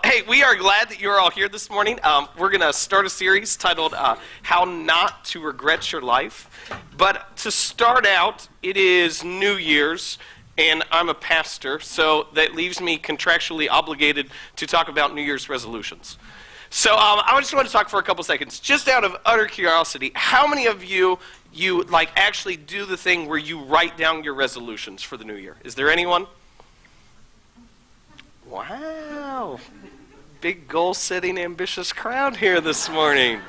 Hey, we are glad that you're all here this morning. We're going to start a series titled How Not to Regret Your Life. But to start out, it is New Year's, and I'm a pastor, so that leaves me contractually obligated to talk about New Year's resolutions. So I just want to talk for a couple seconds, just out of utter curiosity. How many of you actually do the thing where you write down your resolutions for the new year? Is there anyone? Wow, big goal-setting, ambitious crowd here this morning.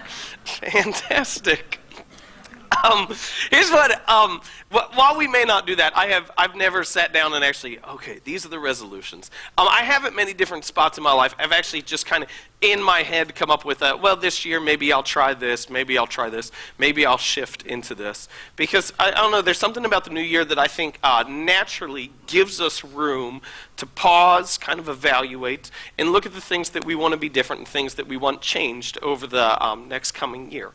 Fantastic. Here's what, while we may not do that, I've never sat down and actually, okay, these are the resolutions. I have at many different spots in my life. I've actually just kind of, in my head, come up with well, this year, maybe I'll try this, maybe I'll try this, maybe I'll shift into this. Because, I don't know, there's something about the new year that I think naturally gives us room to pause, kind of evaluate, and look at the things that we want to be different and things that we want changed over the next coming year.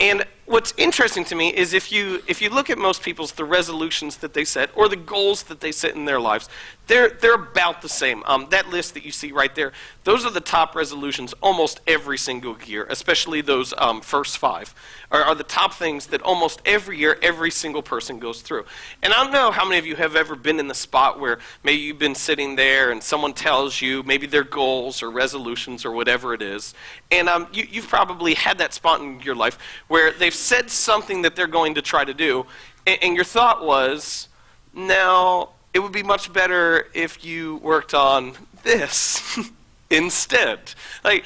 And what's interesting to me is if you look at most people's, the resolutions that they set or the goals that they set in their lives, they're about the same. That list that you see right there, those are the top resolutions almost every single year, especially those first five, are the top things that almost every year, every single person goes through. And I don't know how many of you have ever been in the spot where maybe you've been sitting there and someone tells you maybe their goals or resolutions or whatever it is, and you've probably had that spot in your life where they've said something that they're going to try to do, and your thought was, now, it would be much better if you worked on this instead. Like,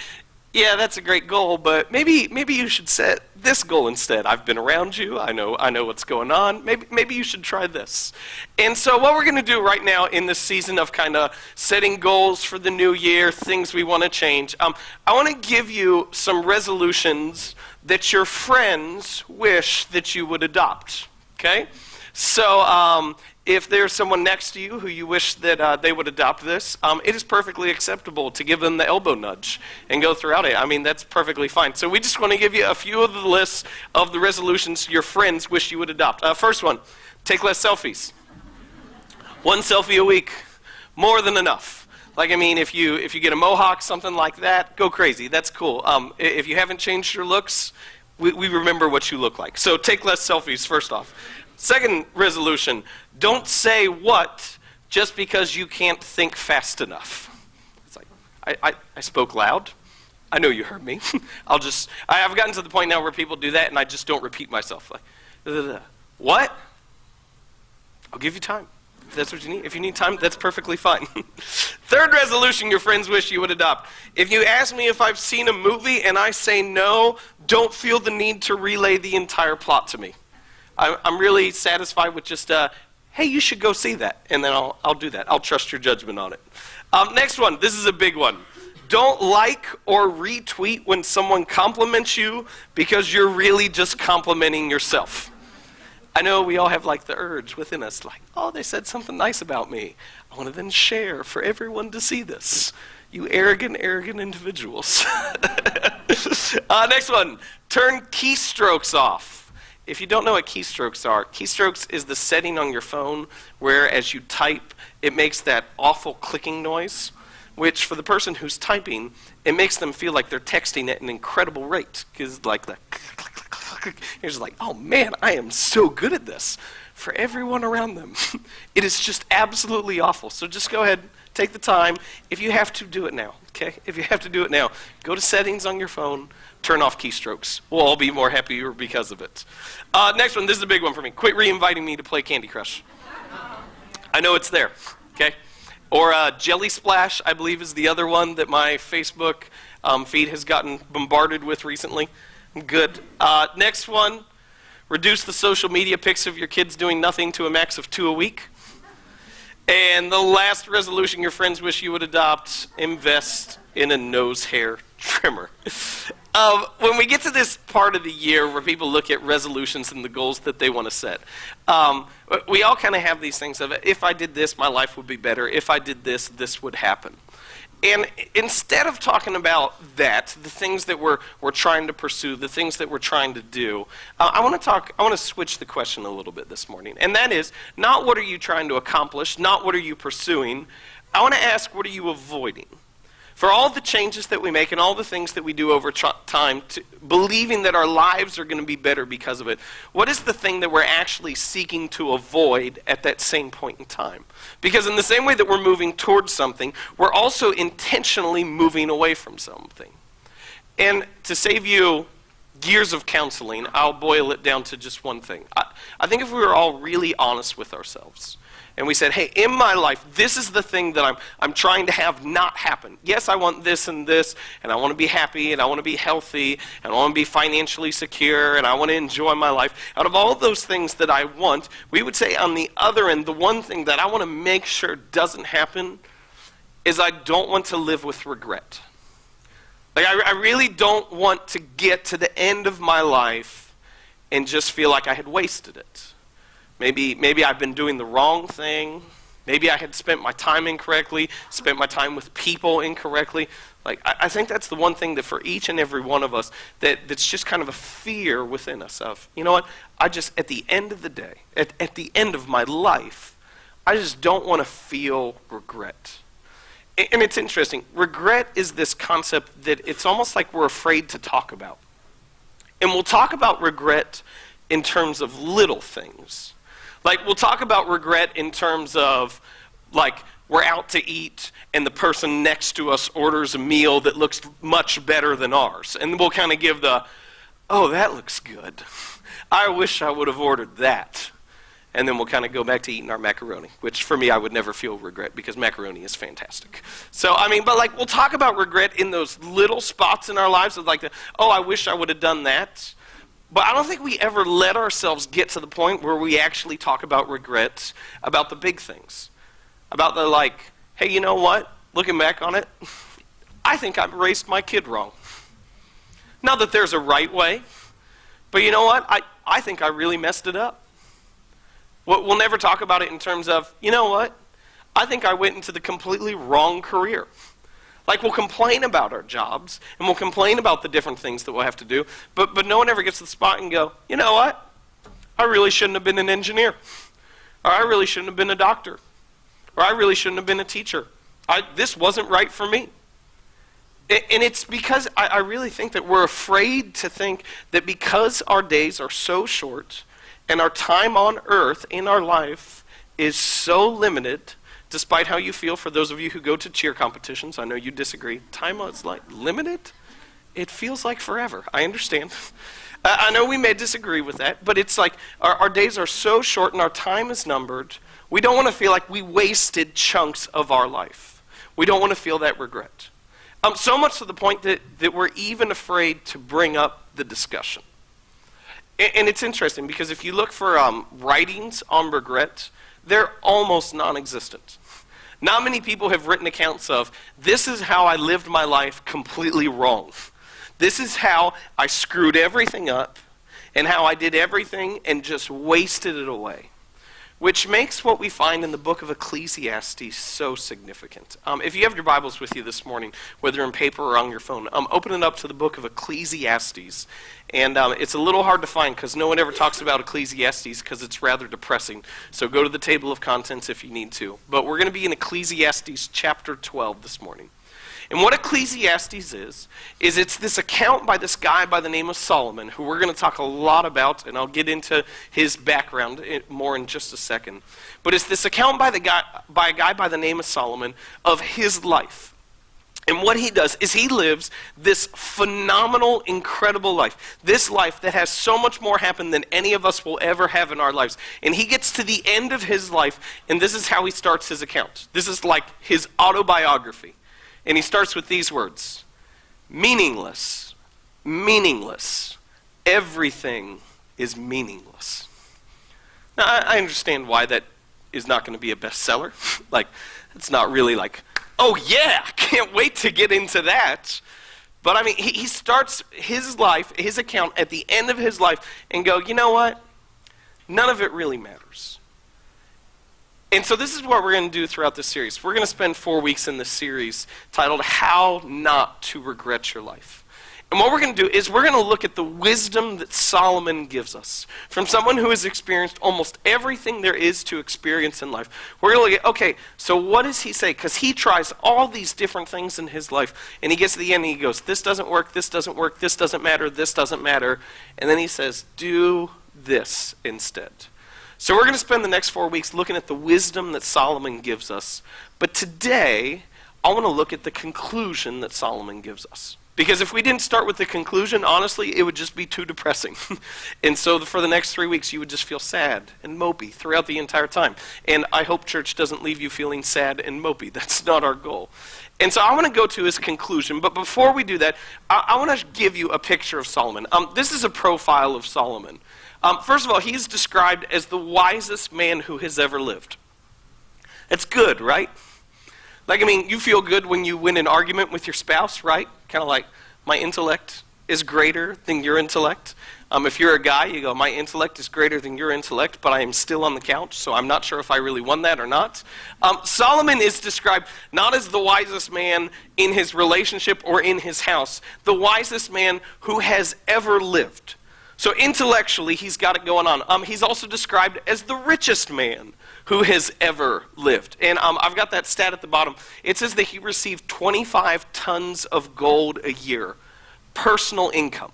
yeah, that's a great goal, but maybe you should set this goal instead. I've been around you. I know what's going on. Maybe you should try this. And so what we're going to do right now in this season of kind of setting goals for the new year, things we want to change, I want to give you some resolutions that your friends wish that you would adopt, okay? So if there's someone next to you who you wish that they would adopt this, it is perfectly acceptable to give them the elbow nudge and go throughout it. I mean, that's perfectly fine. So we just want to give you a few of the lists of the resolutions your friends wish you would adopt. First one, take less selfies. One selfie a week, more than enough. Like, I mean, if you get a mohawk, something like that, go crazy. That's cool. If you haven't changed your looks, we remember what you look like. So take less selfies, first off. Second resolution, don't say what just because you can't think fast enough. It's like, I spoke loud. I know you heard me. I've gotten to the point now where people do that and I just don't repeat myself. Like, what? I'll give you time. If that's what you need. If you need time, that's perfectly fine. Third resolution your friends wish you would adopt. If you ask me if I've seen a movie and I say no, don't feel the need to relay the entire plot to me. I'm really satisfied with just, hey, you should go see that, and then I'll do that. I'll trust your judgment on it. Next one, this is a big one. Don't like or retweet when someone compliments you because you're really just complimenting yourself. I know we all have like the urge within us, like, oh, they said something nice about me. I want to then share for everyone to see this. You arrogant individuals. Next one, turn keystrokes off. If you don't know what keystrokes are, keystrokes is the setting on your phone where as you type, it makes that awful clicking noise, which for the person who's typing, it makes them feel like they're texting at an incredible rate. Because like the click, click, click, click, click. You're just like, oh man, I am so good at this. For everyone around them, it is just absolutely awful. So just go ahead, take the time. If you have to, do it now, okay? If you have to do it now, go to settings on your phone, turn off keystrokes. We'll all be more happier because of it. Next one, this is a big one for me. Quit re-inviting me to play Candy Crush. I know it's there, okay? Or Jelly Splash, I believe, is the other one that my Facebook feed has gotten bombarded with recently. Good. Next one, reduce the social media pics of your kids doing nothing to a max of 2 a week. And the last resolution your friends wish you would adopt, invest in a nose hair trimmer. When we get to this part of the year where people look at resolutions and the goals that they want to set, we all kind of have these things of, if I did this, my life would be better. If I did this, this would happen. And instead of talking about that, the things that we're trying to pursue, the things that we're trying to do, I want to switch the question a little bit this morning. And that is, not what are you trying to accomplish, not what are you pursuing. I want to ask, what are you avoiding? For all the changes that we make and all the things that we do over time, believing that our lives are going to be better because of it, what is the thing that we're actually seeking to avoid at that same point in time? Because in the same way that we're moving towards something, we're also intentionally moving away from something. And to save you years of counseling, I'll boil it down to just one thing. I think if we were all really honest with ourselves, and we said, hey, in my life, this is the thing that I'm trying to have not happen. Yes, I want this, and I want to be happy, and I want to be healthy, and I want to be financially secure, and I want to enjoy my life. Out of all those things that I want, we would say on the other end, the one thing that I want to make sure doesn't happen is I don't want to live with regret. Like, I really don't want to get to the end of my life and just feel like I had wasted it. Maybe I've been doing the wrong thing. Maybe I had spent my time incorrectly, spent my time with people incorrectly. Like, I think that's the one thing that for each and every one of us, that's just kind of a fear within us of, you know what, at the end of the day, at the end of my life, I just don't want to feel regret. And it's interesting. Regret is this concept that it's almost like we're afraid to talk about. And we'll talk about regret in terms of little things. Like, we'll talk about regret in terms of, like, we're out to eat and the person next to us orders a meal that looks much better than ours. And we'll kind of give oh, that looks good. I wish I would have ordered that. And then we'll kind of go back to eating our macaroni, which for me, I would never feel regret because macaroni is fantastic. So, but like, we'll talk about regret in those little spots in our lives of like, oh, I wish I would have done that. But I don't think we ever let ourselves get to the point where we actually talk about regrets, about the big things. About the like, hey, you know what? Looking back on it, I think I raised my kid wrong. Not that there's a right way, but you know what? I think I really messed it up. We'll never talk about it in terms of, you know what? I think I went into the completely wrong career. Like, we'll complain about our jobs, and we'll complain about the different things that we'll have to do, but no one ever gets to the spot and go, you know what? I really shouldn't have been an engineer. Or I really shouldn't have been a doctor. Or I really shouldn't have been a teacher. This wasn't right for me. And it's because I really think that we're afraid to think that because our days are so short, and our time on earth in our life is so limited, despite how you feel, for those of you who go to cheer competitions, I know you disagree. Time is like limited? It feels like forever. I understand. I know we may disagree with that, but it's like our days are so short and our time is numbered. We don't want to feel like we wasted chunks of our life. We don't want to feel that regret. So much to the point that we're even afraid to bring up the discussion. And it's interesting because if you look for writings on regret, they're almost non-existent. Not many people have written accounts of, this is how I lived my life completely wrong. This is how I screwed everything up and how I did everything and just wasted it away. Which makes what we find in the book of Ecclesiastes so significant. If you have your Bibles with you this morning, whether in paper or on your phone, open it up to the book of Ecclesiastes. And it's a little hard to find because no one ever talks about Ecclesiastes because it's rather depressing. So go to the table of contents if you need to. But we're going to be in Ecclesiastes chapter 12 this morning. And what Ecclesiastes is it's this account by this guy by the name of Solomon, who we're going to talk a lot about, and I'll get into his background more in just a second. But it's this account by a guy by the name of Solomon of his life. And what he does is he lives this phenomenal, incredible life. This life that has so much more happen than any of us will ever have in our lives. And he gets to the end of his life, and this is how he starts his account. This is like his autobiography. And he starts with these words: meaningless, meaningless, everything is meaningless. Now, I understand why that is not going to be a bestseller. Like, it's not really like, oh yeah, can't wait to get into that. But I mean, he starts his life, his account at the end of his life and go, you know what? None of it really matters. And so this is what we're going to do throughout this series. We're going to spend 4 weeks in this series titled How Not to Regret Your Life. And what we're going to do is we're going to look at the wisdom that Solomon gives us from someone who has experienced almost everything there is to experience in life. We're going to look at, okay, so what does he say? Because he tries all these different things in his life, and he gets to the end and he goes, this doesn't work, this doesn't work, this doesn't matter, and then he says, do this instead. So we're going to spend the next 4 weeks looking at the wisdom that Solomon gives us. But today, I want to look at the conclusion that Solomon gives us. Because if we didn't start with the conclusion, honestly, it would just be too depressing. And so for the next 3 weeks, you would just feel sad and mopey throughout the entire time. And I hope church doesn't leave you feeling sad and mopey. That's not our goal. And so I want to go to his conclusion. But before we do that, I want to give you a picture of Solomon. This is a profile of Solomon. First of all, he's described as the wisest man who has ever lived. That's good, right? Like, I mean, you feel good when you win an argument with your spouse, right? Kind of like, my intellect is greater than your intellect. If you're a guy, you go, my intellect is greater than your intellect, but I am still on the couch, so I'm not sure if I really won that or not. Solomon is described not as the wisest man in his relationship or in his house, the wisest man who has ever lived. So intellectually, he's got it going on. He's also described as the richest man who has ever lived. And I've got that stat at the bottom. It says that he received 25 tons of gold a year, personal income.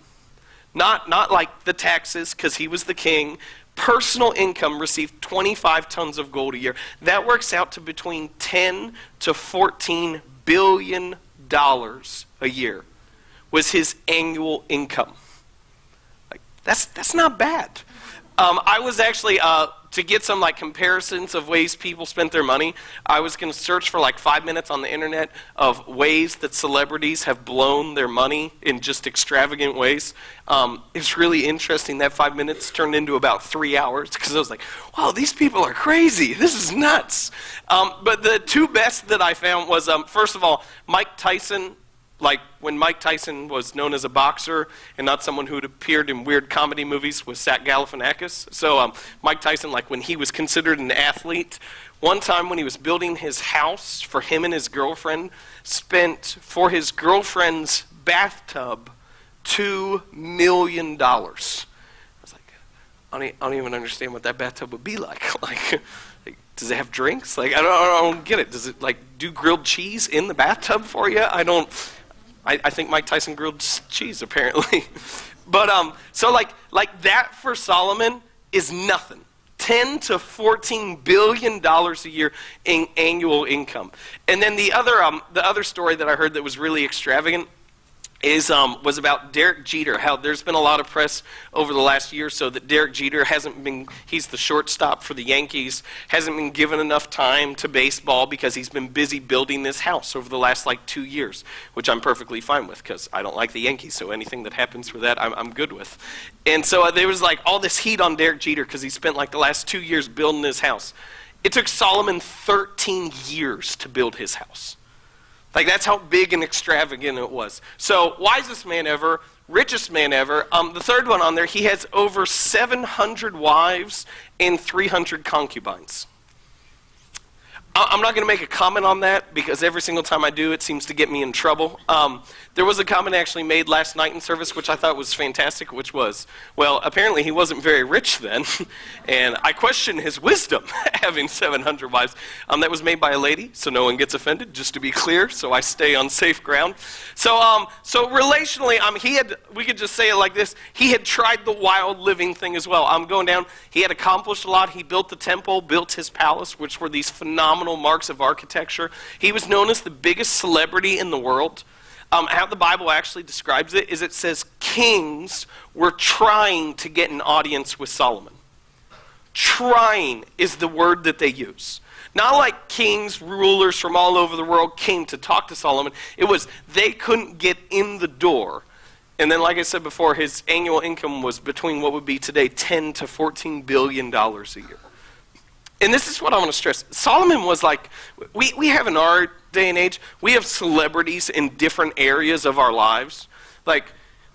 Not like the taxes, because he was the king. Personal income, received 25 tons of gold a year. That works out to between 10 to 14 billion dollars a year was his annual income. Like, that's not bad. I was actually, to get some like comparisons of ways people spent their money, I was going to search for like 5 minutes on the internet of ways that celebrities have blown their money in just extravagant ways. It's really interesting. That 5 minutes turned into about 3 hours because I was like, wow, these people are crazy. This is nuts. But the two best that I found was, first of all, Mike Tyson. Like when Mike Tyson was known as a boxer and not someone who had appeared in weird comedy movies with Zach Galifianakis. So Mike Tyson, like when he was considered an athlete, one time when he was building his house for him and his girlfriend, spent for his girlfriend's bathtub $2 million. I was like, I don't even understand what that bathtub would be like. Like, does it have drinks? Like, I don't get it. Does it like do grilled cheese in the bathtub for you? I think Mike Tyson grilled cheese, apparently. But, so like that for Solomon is nothing. 10 to 14 billion dollars a year in annual income. And then the other story that I heard that was really extravagant was about Derek Jeter, how there's been a lot of press over the last year or so that Derek Jeter he's the shortstop for the Yankees, hasn't been given enough time to baseball because he's been busy building this house over the last 2 years, which I'm perfectly fine with because I don't like the Yankees, so anything that happens for that I'm good with. And so there was all this heat on Derek Jeter because he spent the last 2 years building his house. It took Solomon 13 years to build his house. That's how big and extravagant it was. So, wisest man ever, richest man ever. The third one on there, he has over 700 wives and 300 concubines. I'm not going to make a comment on that because every single time I do, it seems to get me in trouble. There was a comment actually made last night in service, which I thought was fantastic, which was, well, apparently he wasn't very rich then, and I question his wisdom having 700 wives. That was made by a lady, so no one gets offended, just to be clear, so I stay on safe ground. So relationally, we could just say it like this, he had tried the wild living thing as well. I'm going down, he had accomplished a lot. He built the temple, built his palace, which were these phenomenal marks of architecture. He was known as the biggest celebrity in the world. How the Bible actually describes it is it says kings were trying to get an audience with Solomon. Trying is the word that they use. Not like kings, rulers from all over the world came to talk to Solomon. It was they couldn't get in the door. And then, like I said before, his annual income was between what would be today 10 to 14 billion dollars a year. And this is what I want to stress. Solomon was we have in our day and age, we have celebrities in different areas of our lives.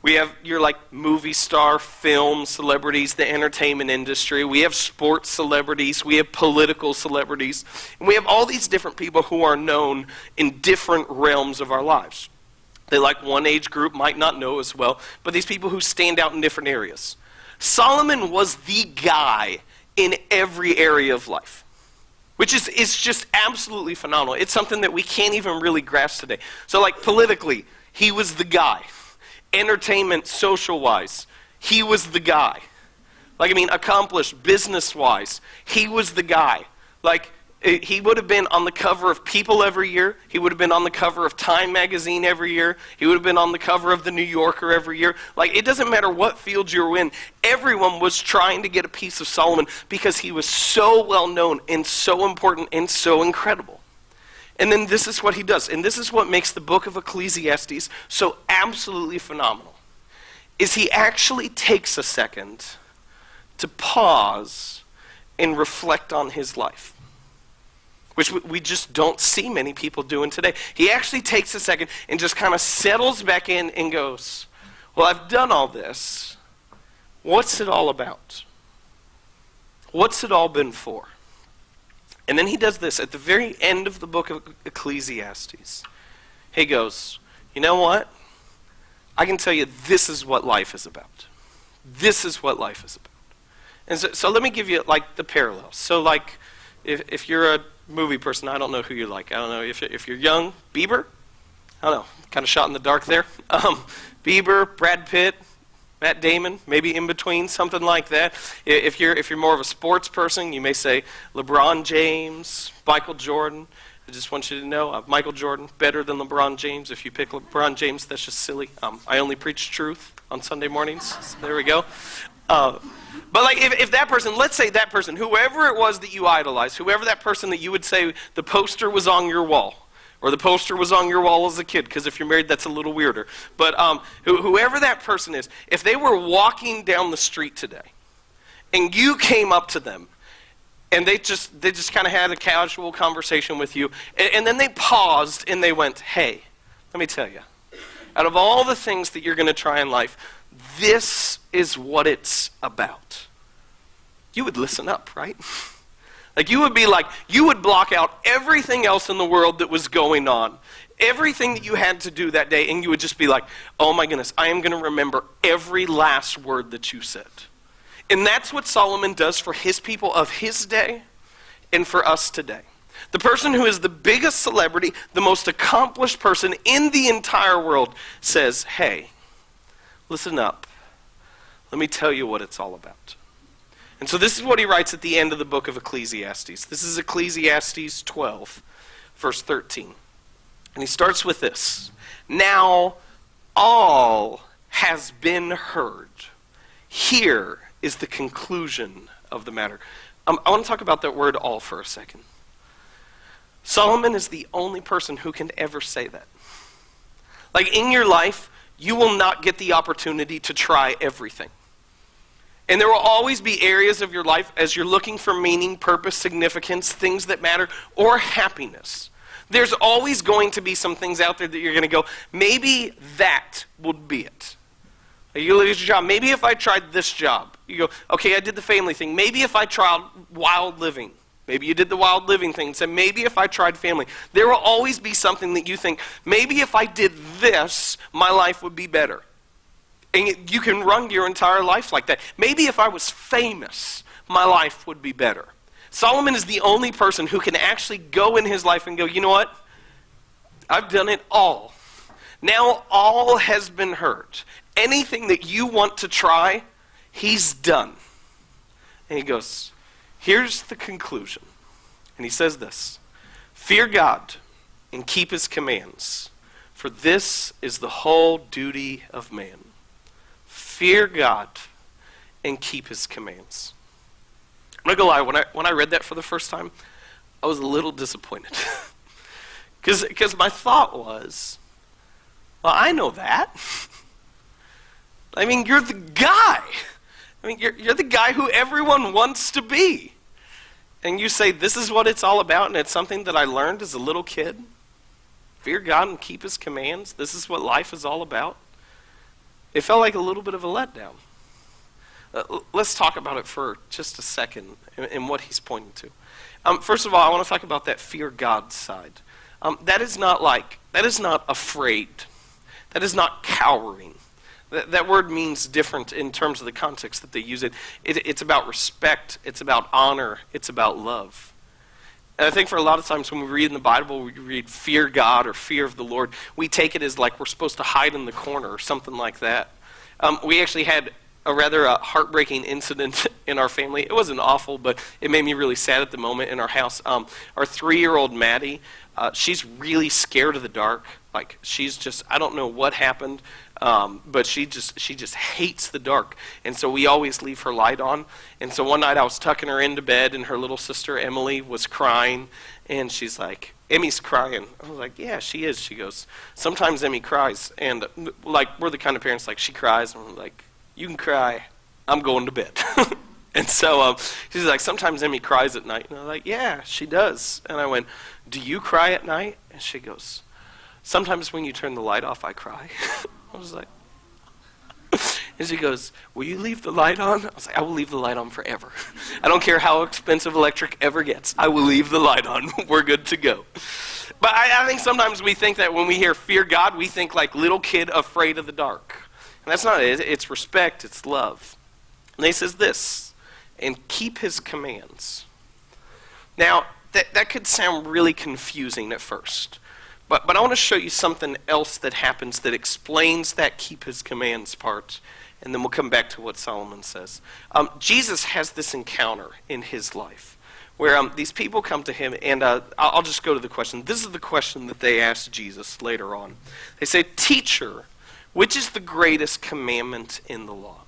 We have your movie star, film celebrities, the entertainment industry. We have sports celebrities. We have political celebrities. And we have all these different people who are known in different realms of our lives. They like one age group might not know as well, but these people who stand out in different areas. Solomon was the guy in every area of life, which is just absolutely phenomenal. It's something that we can't even really grasp today. So like politically, he was the guy. Entertainment, social-wise, he was the guy. Like, I mean, accomplished business-wise, he was the guy. Like, he would have been on the cover of People every year. He would have been on the cover of Time magazine every year. He would have been on the cover of the New Yorker every year. Like, it doesn't matter what field you're in. Everyone was trying to get a piece of Solomon because he was so well known and so important and so incredible. And then this is what he does. And this is what makes the book of Ecclesiastes so absolutely phenomenal. Is he actually takes a second to pause and reflect on his life, which we just don't see many people doing today. He actually takes a second and just kind of settles back in and goes, well, I've done all this. What's it all about? What's it all been for? And then he does this at the very end of the book of Ecclesiastes. He goes, you know what? I can tell you this is what life is about. This is what life is about. And so let me give you like the parallel. So like if you're a movie person, I don't know who you like. I don't know if you're young, Bieber. I don't know, kind of shot in the dark there. Bieber, Brad Pitt, Matt Damon, maybe in between, something like that. If you're more of a sports person, you may say LeBron James, Michael Jordan. I just want you to know, Michael Jordan, better than LeBron James. If you pick LeBron James, that's just silly. I only preach truth on Sunday mornings. So there we go. But like if that person, let's say that person, whoever it was that you idolized, whoever that person that you would say the poster was on your wall, or the poster was on your wall as a kid, because if you're married, that's a little weirder. But whoever that person is, if they were walking down the street today, and you came up to them, and they just kind of had a casual conversation with you, and then they paused and they went, hey, let me tell you, out of all the things that you're going to try in life, this is what it's about. You would listen up, right? Like you would block out everything else in the world that was going on, everything that you had to do that day, and you would just be like, oh my goodness, I am going to remember every last word that you said. And that's what Solomon does for his people of his day and for us today. The person who is the biggest celebrity, the most accomplished person in the entire world says, hey, listen up. Let me tell you what it's all about. And so this is what he writes at the end of the book of Ecclesiastes. This is Ecclesiastes 12, verse 13. And he starts with this. Now all has been heard. Here is the conclusion of the matter. I want to talk about that word all for a second. Solomon is the only person who can ever say that. Like in your life, you will not get the opportunity to try everything. And there will always be areas of your life as you're looking for meaning, purpose, significance, things that matter, or happiness. There's always going to be some things out there that you're going to go, maybe that would be it. You lose your job. Maybe if I tried this job. You go, okay, I did the family thing. Maybe if I tried wild living. Maybe you did the wild living thing and said, maybe if I tried family. There will always be something that you think, maybe if I did this, my life would be better. And you can run your entire life like that. Maybe if I was famous, my life would be better. Solomon is the only person who can actually go in his life and go, you know what? I've done it all. Now all has been heard. Anything that you want to try, he's done. And he goes, here's the conclusion. And he says this, fear God and keep his commands, for this is the whole duty of man. Fear God and keep his commands. I'm not gonna lie, when I read that for the first time, I was a little disappointed. Because my thought was, well, I know that. I mean, you're the guy. I mean, you're the guy who everyone wants to be. And you say, this is what it's all about, and it's something that I learned as a little kid. Fear God and keep his commands. This is what life is all about. It felt like a little bit of a letdown. Let's talk about it for just a second and what he's pointing to. First of all, I want to talk about that fear God side. That is not afraid. That is not cowering. That word means different in terms of the context that they use it. It's about respect. It's about honor. It's about love. And I think for a lot of times when we read in the Bible, we read fear God or fear of the Lord, we take it as like we're supposed to hide in the corner or something like that. We actually had a rather heartbreaking incident in our family. It wasn't awful, but it made me really sad at the moment in our house. Our 3-year-old Maddie, she's really scared of the dark. Like, she's just, I don't know what happened, but she just hates the dark. And so we always leave her light on. And so one night I was tucking her into bed, and her little sister Emily was crying, and she's like, Emmy's crying. I was like, yeah, she is. She goes, sometimes Emmy cries. And like, we're the kind of parents, like, she cries, and we're like, you can cry, I'm going to bed. And so she's like, sometimes Emmy cries at night. And I'm like, yeah, she does. And I went, do you cry at night? And she goes, sometimes when you turn the light off, I cry. I was like, and she goes, will you leave the light on? I was like, I will leave the light on forever. I don't care how expensive electric ever gets. I will leave the light on. We're good to go. But I think sometimes we think that when we hear fear God, we think like little kid afraid of the dark. And that's not it. It's respect. It's love. And he says this, and keep his commands. Now, that could sound really confusing at first. But I want to show you something else that happens that explains that keep his commands part. And then we'll come back to what Solomon says. Jesus has this encounter in his life where these people come to him, and I'll just go to the question. This is the question that they asked Jesus later on. They say, teacher, which is the greatest commandment in the law?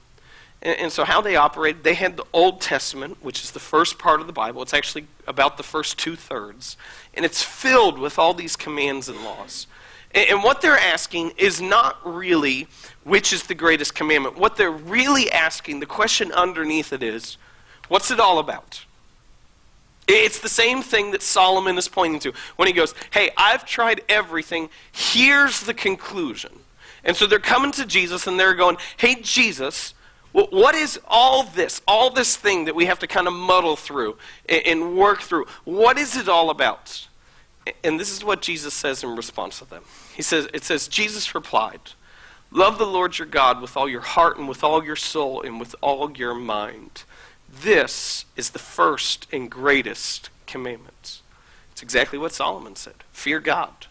And so how they operated, they had the Old Testament, which is the first part of the Bible. It's actually about the first 2/3. And it's filled with all these commands and laws. And what they're asking is not really which is the greatest commandment. What they're really asking, the question underneath it is, what's it all about? It's the same thing that Solomon is pointing to when he goes, hey, I've tried everything. Here's the conclusion. And so they're coming to Jesus and they're going, hey, Jesus, what is all this thing that we have to kind of muddle through and work through? What is it all about? And this is what Jesus says in response to them. It says, Jesus replied, love the Lord your God with all your heart and with all your soul and with all your mind. This is the first and greatest commandment. It's exactly what Solomon said. Fear God.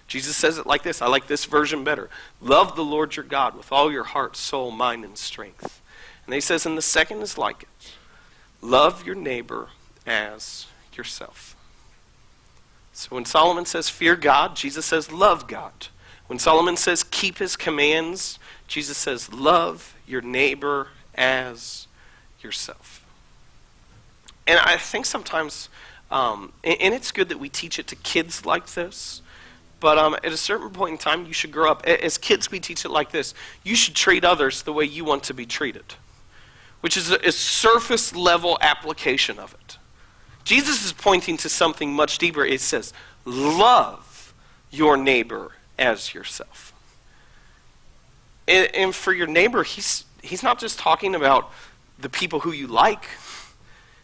Jesus says it like this. I like this version better. Love the Lord your God with all your heart, soul, mind, and strength. And he says, and the second is like it. Love your neighbor as yourself. So when Solomon says fear God, Jesus says love God. When Solomon says keep his commands, Jesus says love your neighbor as yourself. And I think sometimes, and it's good that we teach it to kids like this, but at a certain point in time, you should grow up. As kids, we teach it like this. You should treat others the way you want to be treated, which is a surface level application of it. Jesus is pointing to something much deeper. It says, love your neighbor as yourself. And for your neighbor, he's not just talking about the people who you like.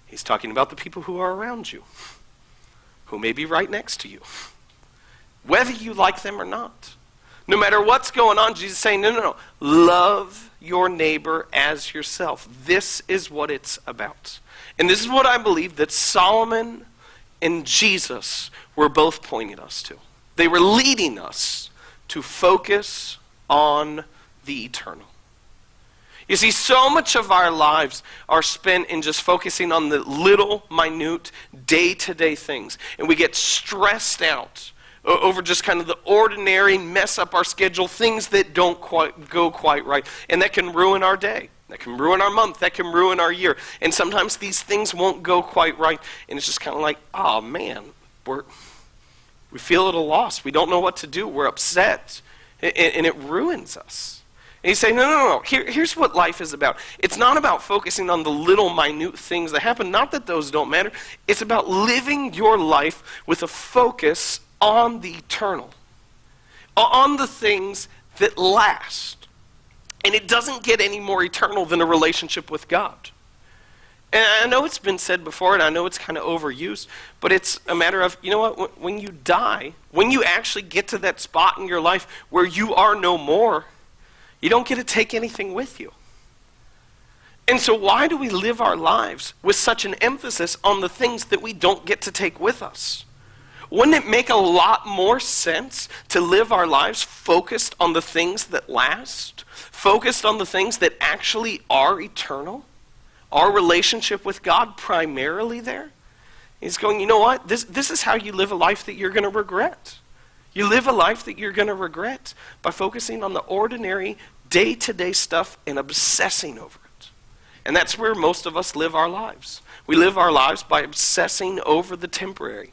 He's talking about the people who are around you, who may be right next to you, whether you like them or not. No matter what's going on, Jesus is saying, no. Love your neighbor as yourself. This is what it's about. And this is what I believe that Solomon and Jesus were both pointing us to. They were leading us to focus on the eternal. You see, so much of our lives are spent in just focusing on the little, minute, day-to-day things. And we get stressed out over just kind of the ordinary, mess up our schedule, things that don't go quite right. And that can ruin our day. That can ruin our month. That can ruin our year. And sometimes these things won't go quite right. And it's just kind of like, oh man, we feel a little lost. We don't know what to do. We're upset. And it ruins us. And you say, no. Here's what life is about. It's not about focusing on the little minute things that happen. Not that those don't matter. It's about living your life with a focus on the eternal. On the things that last. And it doesn't get any more eternal than a relationship with God. And I know it's been said before, and I know it's kind of overused, but it's a matter of, you know what, when you die, when you actually get to that spot in your life where you are no more, you don't get to take anything with you. And so why do we live our lives with such an emphasis on the things that we don't get to take with us? Wouldn't it make a lot more sense to live our lives focused on the things that last, focused on the things that actually are eternal? Our relationship with God primarily there? He's going, you know what? This is how you live a life that you're going to regret. You live a life that you're going to regret by focusing on the ordinary, day-to-day stuff and obsessing over it. And that's where most of us live our lives. We live our lives by obsessing over the temporary.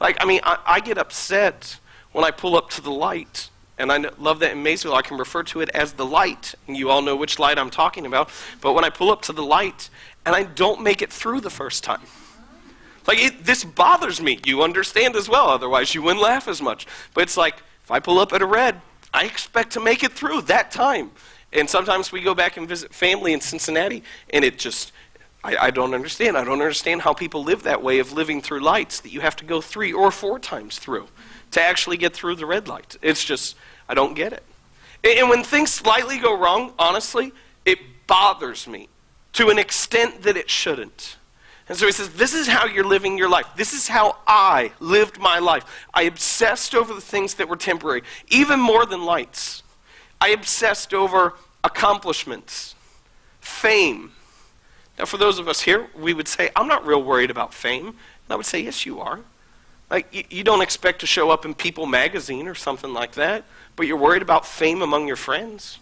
Like, I get upset when I pull up to the light. And I love that in Maysville, I can refer to it as the light. And you all know which light I'm talking about. But when I pull up to the light and I don't make it through the first time. Like, this bothers me. You understand as well. Otherwise, you wouldn't laugh as much. But it's like, if I pull up at a red, I expect to make it through that time. And sometimes we go back and visit family in Cincinnati. And it just, I don't understand. I don't understand how people live that way of living through lights that you have to go 3 or 4 times through to actually get through the red light. It's just, I don't get it. And when things slightly go wrong, honestly, it bothers me to an extent that it shouldn't. And so he says, this is how you're living your life. This is how I lived my life. I obsessed over the things that were temporary, even more than lights. I obsessed over accomplishments, fame. Now, for those of us here, we would say, I'm not real worried about fame. And I would say, yes, you are. Like, you don't expect to show up in People magazine or something like that, but you're worried about fame among your friends.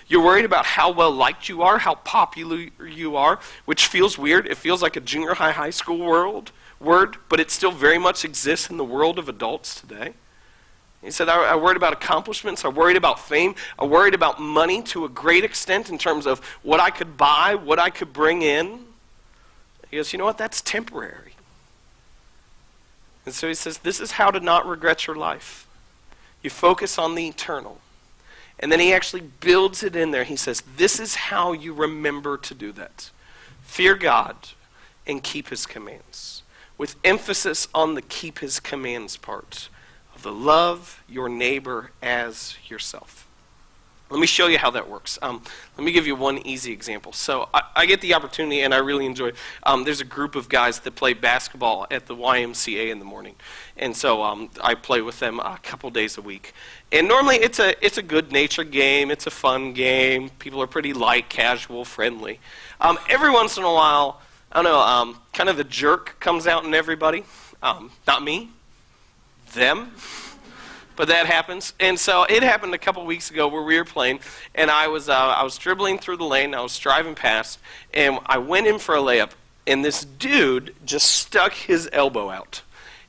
You're worried about how well liked you are, how popular you are, which feels weird. It feels like a junior high school word, but it still very much exists in the world of adults today. He said, I worried about accomplishments, I worried about fame, I worried about money to a great extent in terms of what I could buy, what I could bring in. He goes, you know what, that's temporary. And so he says, this is how to not regret your life. You focus on the eternal. And then he actually builds it in there. He says, this is how you remember to do that. Fear God and keep his commands. With emphasis on the keep his commands part of the love your neighbor as yourself. Let me show you how that works. Let me give you one easy example. So I get the opportunity, and I really enjoy it. There's a group of guys that play basketball at the YMCA in the morning. And so I play with them a couple days a week. And normally it's a good-natured game. It's a fun game. People are pretty light, casual, friendly. Every once in a while, I don't know, kind of the jerk comes out in everybody. Not me. Them. But that happens. And so it happened a couple weeks ago where we were playing, and I was dribbling through the lane, I was driving past, and I went in for a layup, and this dude just stuck his elbow out.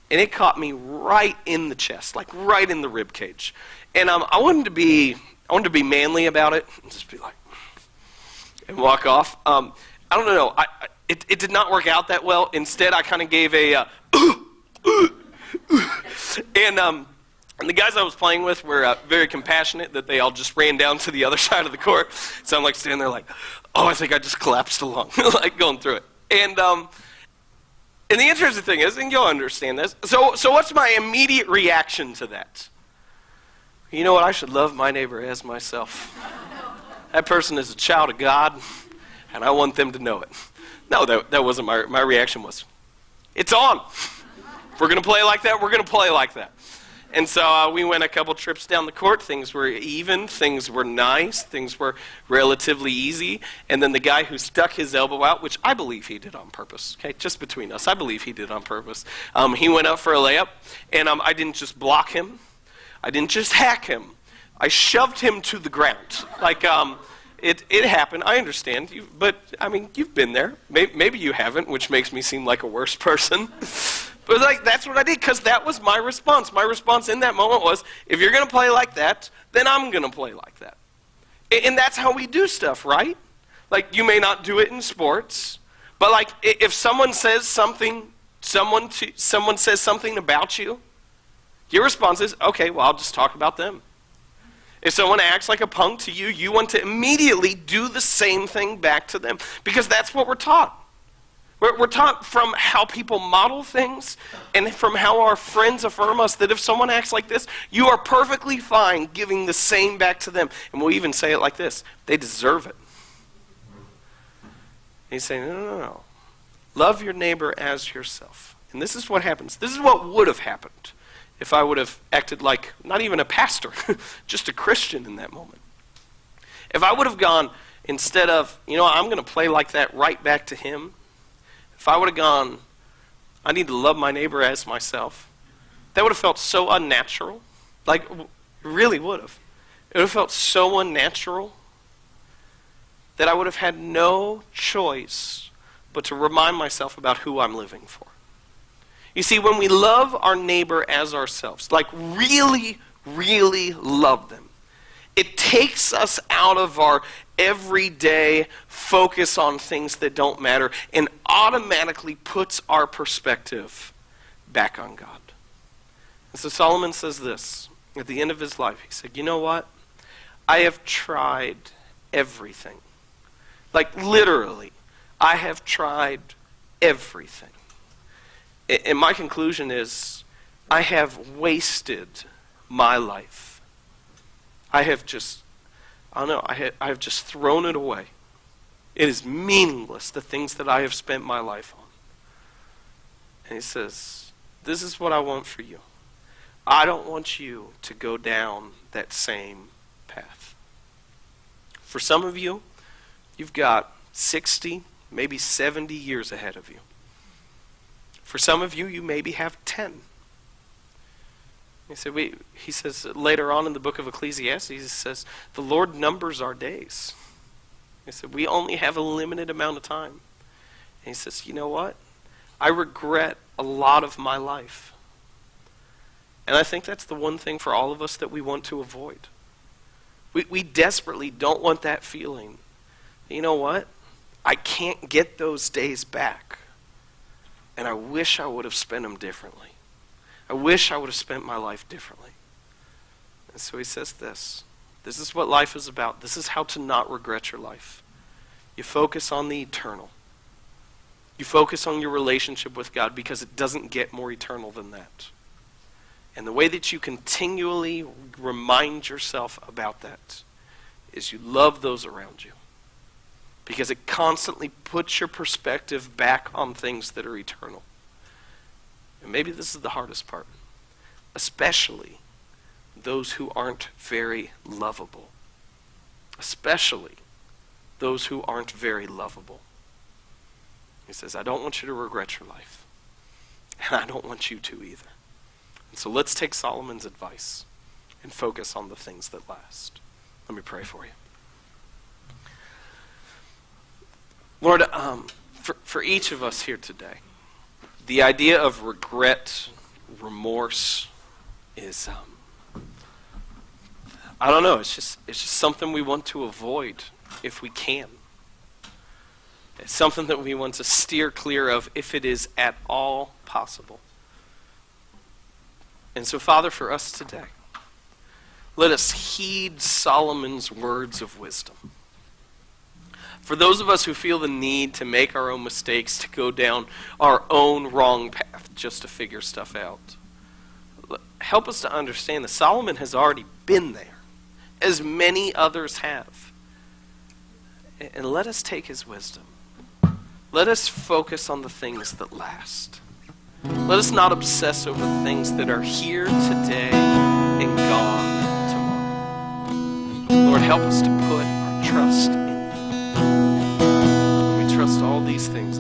And it caught me right in the chest, like right in the rib cage. And I wanted to be manly about it, and just be like, and walk off. I don't know, it did not work out that well. Instead, I kind of gave a, and the guys I was playing with were very compassionate that they all just ran down to the other side of the court. So I'm like standing there like, oh, I think I just collapsed along, like going through it. And the interesting thing is, and you'll understand this, so what's my immediate reaction to that? You know what, I should love my neighbor as myself. That person is a child of God, and I want them to know it. No, that wasn't my reaction was, it's on. If we're going to play like that, we're going to play like that. And so we went a couple trips down the court. Things were even. Things were nice. Things were relatively easy. And then the guy who stuck his elbow out, which I believe he did on purpose, okay, just between us, I believe he did on purpose. He went up for a layup, and I didn't just block him. I didn't just hack him. I shoved him to the ground. Like, it happened. I understand. But, I mean, you've been there. Maybe you haven't, which makes me seem like a worse person. But like, that's what I did, because that was my response. My response in that moment was, if you're going to play like that, then I'm going to play like that. And that's how we do stuff, right? Like, you may not do it in sports, but like, if someone says something, someone says something about you, your response is, okay, well, I'll just talk about them. If someone acts like a punk to you, you want to immediately do the same thing back to them, because that's what we're taught. We're taught from how people model things and from how our friends affirm us that if someone acts like this, you are perfectly fine giving the same back to them. And we'll even say it like this: they deserve it. And he's saying, no. Love your neighbor as yourself. And this is what happens. This is what would have happened if I would have acted like not even a pastor, just a Christian in that moment. If I would have gone, instead of, I'm going to play like that right back to him, if I would have gone, I need to love my neighbor as myself, that would have felt so unnatural. Like, it really would have. It would have felt so unnatural that I would have had no choice but to remind myself about who I'm living for. You see, when we love our neighbor as ourselves, like really, really love them, it takes us out of our everyday focus on things that don't matter and automatically puts our perspective back on God. And so Solomon says this at the end of his life. He said, you know what? I have tried everything. Like literally, I have tried everything. And my conclusion is, I have wasted my life. I have just thrown it away. It is meaningless, the things that I have spent my life on. And he says, this is what I want for you. I don't want you to go down that same path. For some of you, you've got 60, maybe 70 years ahead of you. For some of you, you maybe have 10. He says later on in the book of Ecclesiastes, he says, the Lord numbers our days. He said, we only have a limited amount of time. And he says, you know what? I regret a lot of my life. And I think that's the one thing for all of us that we want to avoid. We desperately don't want that feeling. You know what? I can't get those days back. And I wish I would have spent them differently. I wish I would have spent my life differently. And so he says this. This is what life is about. This is how to not regret your life. You focus on the eternal. You focus on your relationship with God because it doesn't get more eternal than that. And the way that you continually remind yourself about that is you love those around you. Because it constantly puts your perspective back on things that are eternal. And maybe this is the hardest part. Especially those who aren't very lovable. Especially those who aren't very lovable. He says, I don't want you to regret your life. And I don't want you to either. And so let's take Solomon's advice and focus on the things that last. Let me pray for you. Lord, for each of us here today, the idea of regret, remorse is, I don't know, it's just something we want to avoid if we can. It's something that we want to steer clear of if it is at all possible. And so, Father, for us today, let us heed Solomon's words of wisdom. For those of us who feel the need to make our own mistakes, to go down our own wrong path just to figure stuff out, help us to understand that Solomon has already been there, as many others have. And let us take his wisdom. Let us focus on the things that last. Let us not obsess over the things that are here today and gone tomorrow. Lord, help us to put our trust in you. We trust all these things